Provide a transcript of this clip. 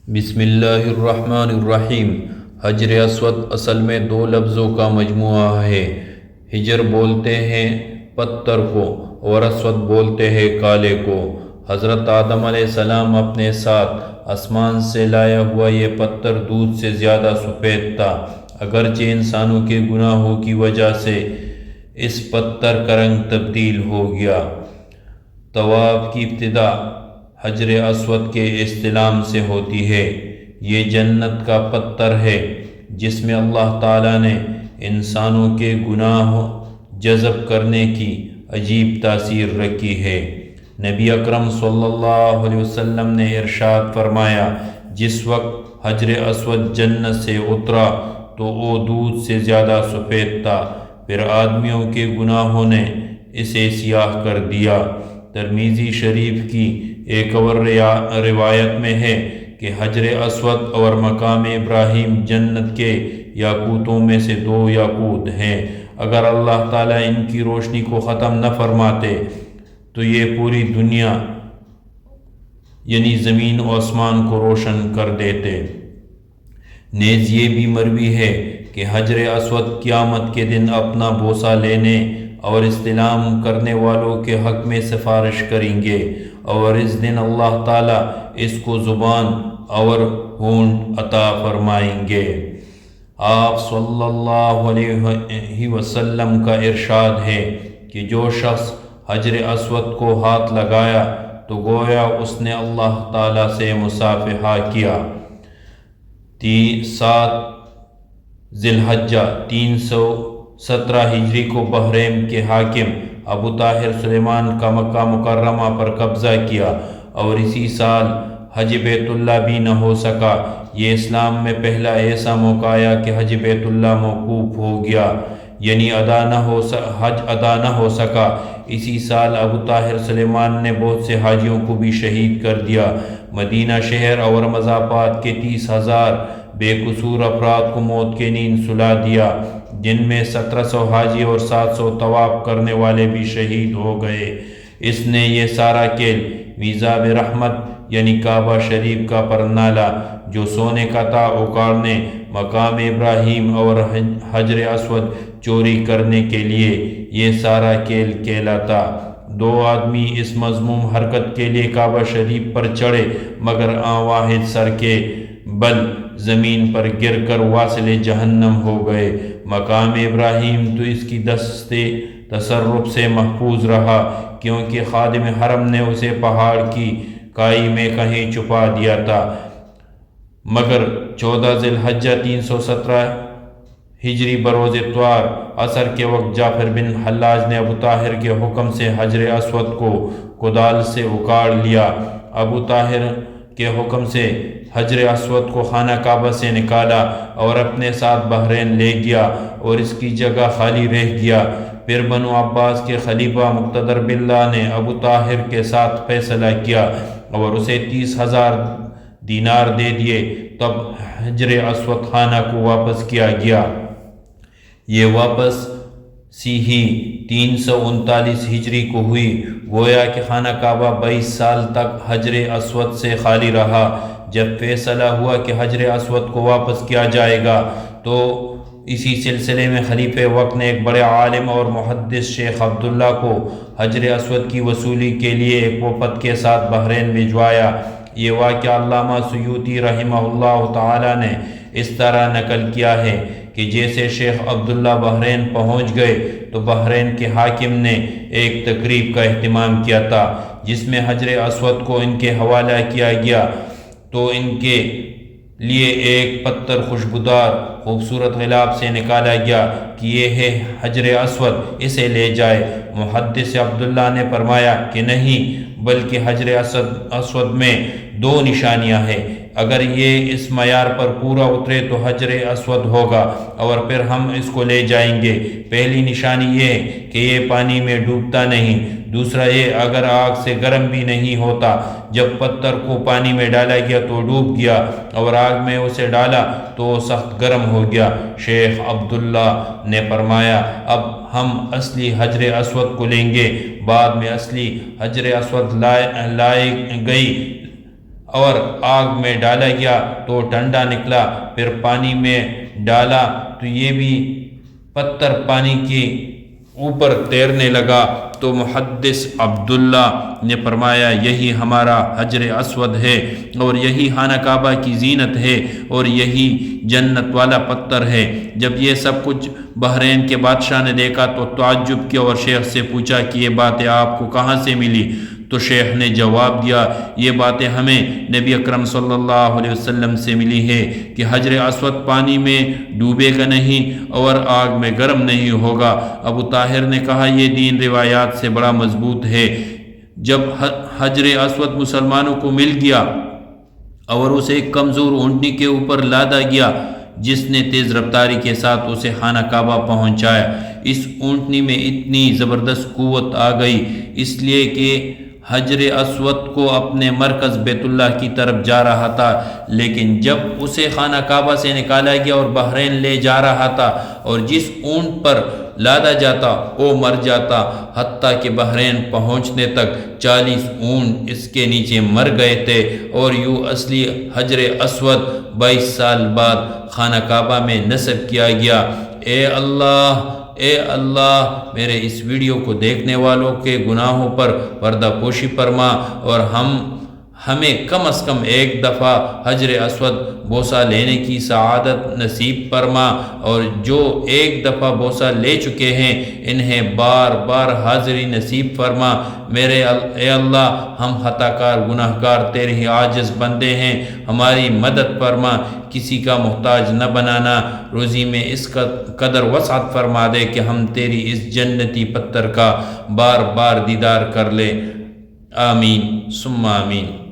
بسم اللہ الرحمن الرحیم۔ حجر اسود اصل میں دو لفظوں کا مجموعہ ہے۔ حجر بولتے ہیں پتھر کو اور اسود بولتے ہیں کالے کو۔ حضرت آدم علیہ السلام اپنے ساتھ آسمان سے لایا ہوا یہ پتھر دودھ سے زیادہ سفید تھا، اگرچہ انسانوں کے گناہوں کی وجہ سے اس پتھر کا رنگ تبدیل ہو گیا۔ طواف کی ابتدا حجر اسود کے استلام سے ہوتی ہے۔ یہ جنت کا پتھر ہے جس میں اللہ تعالیٰ نے انسانوں کے گناہ جذب کرنے کی عجیب تاثیر رکھی ہے۔ نبی اکرم صلی اللہ علیہ وسلم نے ارشاد فرمایا، جس وقت حجر اسود جنت سے اترا تو وہ دودھ سے زیادہ سفید تھا، پھر آدمیوں کے گناہوں نے اسے سیاہ کر دیا۔ ترمذی شریف کی ایک اور روایت میں ہے کہ حجر اسود اور مقام ابراہیم جنت کے یاقوتوں میں سے دو یاقوت ہیں۔ اگر اللہ تعالیٰ ان کی روشنی کو ختم نہ فرماتے تو یہ پوری دنیا یعنی زمین و آسمان کو روشن کر دیتے۔ نیز یہ بھی مروی ہے کہ حجر اسود قیامت کے دن اپنا بوسہ لینے اور استلام کرنے والوں کے حق میں سفارش کریں گے، اور اس دن اللہ تعالیٰ اس کو زبان اور ہونٹ عطا فرمائیں گے۔ آپ صلی اللہ علیہ وسلم کا ارشاد ہے کہ جو شخص حجر اسود کو ہاتھ لگایا تو گویا اس نے اللہ تعالیٰ سے مصافحہ کیا۔ 7 ذی الحجہ 317 ہجری کو بحرین کے حاکم ابو طاہر سلیمان کا مکہ مکرمہ پر قبضہ کیا، اور اسی سال حج بیت اللہ بھی نہ ہو سکا۔ یہ اسلام میں پہلا ایسا موقع آیا کہ حج بیت اللہ موقوف ہو گیا، یعنی حج ادا نہ ہو سکا۔ اسی سال ابو طاہر سلیمان نے بہت سے حاجیوں کو بھی شہید کر دیا۔ مدینہ شہر اور مضافات کے 30,000 بے قصور افراد کو موت کی نیند سلا دیا، جن میں 1700 حاجی اور 700 طواف کرنے والے بھی شہید ہو گئے۔ اس نے یہ سارا کھیل میزاب رحمت یعنی کعبہ شریف کا پرنالہ جو سونے کا تھا اکاڑنے، مقام ابراہیم اور حجر اسود چوری کرنے کے لیے یہ سارا کھیل کھیلا تھا۔ 2 آدمی اس مذموم حرکت کے لیے کعبہ شریف پر چڑھے، مگر آن واحد سر کے بل زمین پر گر کر واصل جہنم ہو گئے۔ مقام ابراہیم تو اس کی دستے تصرف سے محفوظ رہا، کیونکہ خادم حرم نے اسے پہاڑ کی کائی میں کہیں چھپا دیا تھا۔ مگر 14 ذی الحجہ 317 ہجری بروز اتوار عصر کے وقت جعفر بن حلاج نے ابو طاہر کے حکم سے حجر اسود کو کدال سے اکاڑ لیا۔ ابو طاہر کے حکم سے حجر اسود کو خانہ کعبہ سے نکالا اور اپنے ساتھ بحرین لے گیا، اور اس کی جگہ خالی رہ گیا۔ پھر بنو عباس کے خلیفہ مقتدر باللہ نے ابو طاہر کے ساتھ فیصلہ کیا اور اسے 30,000 دینار دے دیے، تب حجر اسود خانہ کو واپس کیا گیا۔ یہ واپس ہی 339 ہجری کو ہوئی۔ گویا کہ خانہ کعبہ 22 سال تک حجر اسود سے خالی رہا۔ جب فیصلہ ہوا کہ حجر اسود کو واپس کیا جائے گا تو اسی سلسلے میں خلیفہ وقت نے ایک بڑے عالم اور محدث شیخ عبداللہ کو حجر اسود کی وصولی کے لیے ایک وفد کے ساتھ بحرین بھجوایا۔ یہ واقعہ علامہ سیوطی رحمہ اللہ تعالی نے اس طرح نقل کیا ہے کہ جیسے شیخ عبداللہ بحرین پہنچ گئے تو بحرین کے حاکم نے ایک تقریب کا اہتمام کیا تھا جس میں حجر اسود کو ان کے حوالہ کیا گیا، تو ان کے لیے ایک پتھر خوشبودار خوبصورت غلاف سے نکالا گیا کہ یہ ہے حجر اسود، اسے لے جائے۔ محدث عبداللہ نے فرمایا کہ نہیں، بلکہ حجر اسود میں 2 نشانیاں ہیں، اگر یہ اس معیار پر پورا اترے تو حجر اسود ہوگا اور پھر ہم اس کو لے جائیں گے۔ پہلی نشانی یہ کہ یہ پانی میں ڈوبتا نہیں، دوسرا یہ اگر آگ سے گرم بھی نہیں ہوتا۔ جب پتھر کو پانی میں ڈالا گیا تو ڈوب گیا، اور آگ میں اسے ڈالا تو سخت گرم ہو گیا۔ شیخ عبداللہ نے فرمایا، اب ہم اصلی حجر اسود کو لیں گے۔ بعد میں اصلی حجر اسود لائی گئی۔ اور آگ میں ڈالا گیا تو ٹھنڈا نکلا، پھر پانی میں ڈالا تو یہ بھی پتھر پانی کے اوپر تیرنے لگا۔ تو محدث عبداللہ نے فرمایا یہی ہمارا حجر اسود ہے، اور یہی خانہ کعبہ کی زینت ہے، اور یہی جنت والا پتھر ہے۔ جب یہ سب کچھ بحرین کے بادشاہ نے دیکھا تو تعجب کیا اور شیخ سے پوچھا کہ یہ باتیں آپ کو کہاں سے ملی؟ تو شیخ نے جواب دیا یہ باتیں ہمیں نبی اکرم صلی اللہ علیہ وسلم سے ملی ہے کہ حجر اسود پانی میں ڈوبے گا نہیں اور آگ میں گرم نہیں ہوگا۔ ابو طاہر نے کہا یہ دین روایات سے بڑا مضبوط ہے۔ جب حجر اسود مسلمانوں کو مل گیا اور اسے ایک کمزور اونٹنی کے اوپر لادا گیا جس نے تیز رفتاری کے ساتھ اسے خانہ کعبہ پہنچایا، اس اونٹنی میں اتنی زبردست قوت آ گئی اس لیے کہ حجر اسود کو اپنے مرکز بیت اللہ کی طرف جا رہا تھا، لیکن جب اسے خانہ کعبہ سے نکالا گیا اور بحرین لے جا رہا تھا اور جس اونٹ پر لادا جاتا وہ مر جاتا، حتیٰ کہ بحرین پہنچنے تک 40 اونٹ اس کے نیچے مر گئے تھے، اور یوں اصلی حجر اسود 22 سال بعد خانہ کعبہ میں نصب کیا گیا۔ اے اللہ میرے اس ویڈیو کو دیکھنے والوں کے گناہوں پر پردہ پوشی فرما، اور ہمیں کم از کم ایک دفعہ حجر اسود بوسہ لینے کی سعادت نصیب فرما، اور جو ایک دفعہ بوسہ لے چکے ہیں انہیں بار بار حاضری نصیب فرما۔ اے اللہ ہم خطا کار گناہ گار تیرے ہی عاجز بندے ہیں، ہماری مدد فرما، کسی کا محتاج نہ بنانا، روزی میں اس قدر وسعت فرما دے کہ ہم تیری اس جنتی پتھر کا بار بار دیدار کر لیں۔ آمین ثم آمین۔